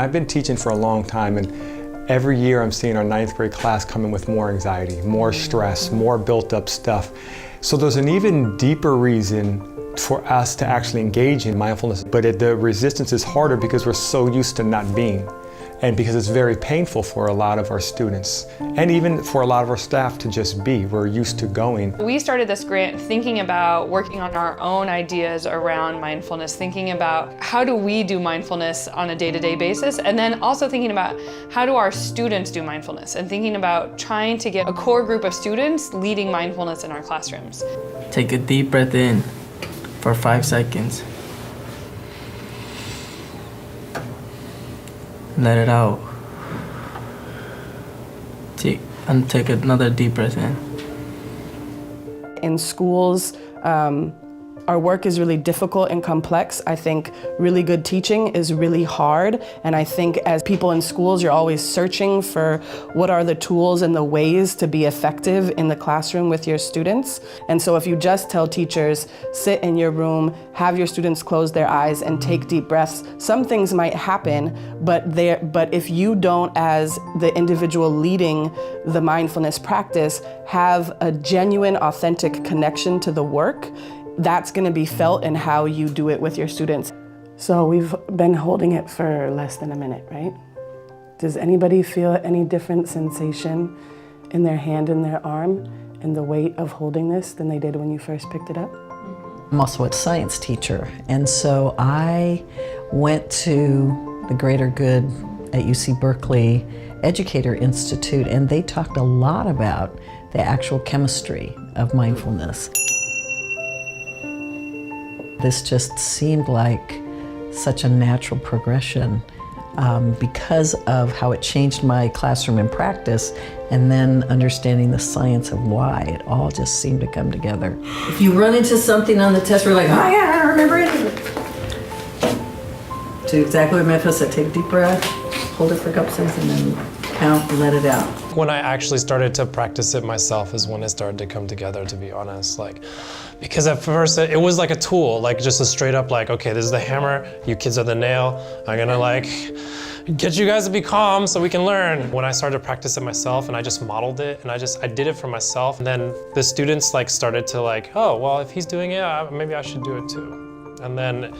I've been teaching for a long time, and every year I'm seeing our 9th grade class come in with more anxiety, more stress, more built up stuff. So there's an even deeper reason for us to actually engage in mindfulness, but the resistance is harder because we're so used to not being, and because it's very painful for a lot of our students, and even for a lot of our staff to just be. We're used to going. We started this grant thinking about working on our own ideas around mindfulness, thinking about how do we do mindfulness on a day-to-day basis, and then also thinking about how do our students do mindfulness, and thinking about trying to get a core group of students leading mindfulness in our classrooms. Take a deep breath in for 5 seconds. Let it out. Take another deep breath in. In schools, our work is really difficult and complex. I think really good teaching is really hard. And I think as people in schools, you're always searching for what are the tools and the ways to be effective in the classroom with your students. And so if you just tell teachers, sit in your room, have your students close their eyes and take deep breaths, some things might happen, but if you don't, as the individual leading the mindfulness practice, have a genuine, authentic connection to the work, that's going to be felt in how you do it with your students. So we've been holding it for less than a minute, right? Does anybody feel any different sensation in their hand and their arm and the weight of holding this than they did when you first picked it up? I'm also a science teacher, and so I went to the Greater Good at UC Berkeley Educator Institute, and they talked a lot about the actual chemistry of mindfulness. This just seemed like such a natural progression because of how it changed my classroom and practice, and then understanding the science of why it all just seemed to come together. If you run into something on the test, we're like, oh yeah, I don't remember anything. Do exactly what Memphis said, take a deep breath, hold it for a couple seconds, and then count and let it out. When I actually started to practice it myself is when it started to come together, to be honest. Because at first it was like a tool, like just a straight up like, okay, this is the hammer, you kids are the nail. I'm gonna get you guys to be calm so we can learn. When I started to practice it myself and I just modeled it and I did it for myself, and then the students started to oh, well, if he's doing it, maybe I should do it too. And then,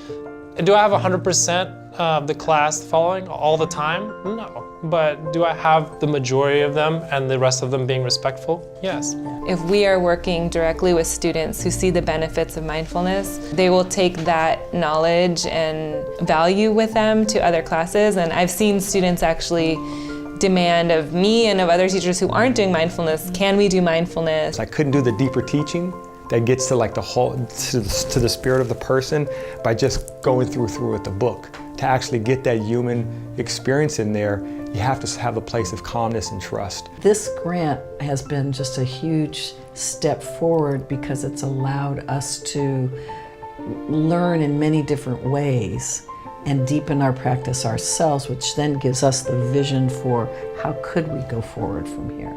do I have 100% of the class following all the time? No. But do I have the majority of them and the rest of them being respectful? Yes. If we are working directly with students who see the benefits of mindfulness, they will take that knowledge and value with them to other classes. And I've seen students actually demand of me and of other teachers who aren't doing mindfulness, can we do mindfulness? I couldn't do the deeper teaching that gets to to the spirit of the person by just going through with the book. To actually get that human experience in there, you have to have a place of calmness and trust. This grant has been just a huge step forward because it's allowed us to learn in many different ways and deepen our practice ourselves, which then gives us the vision for how could we go forward from here.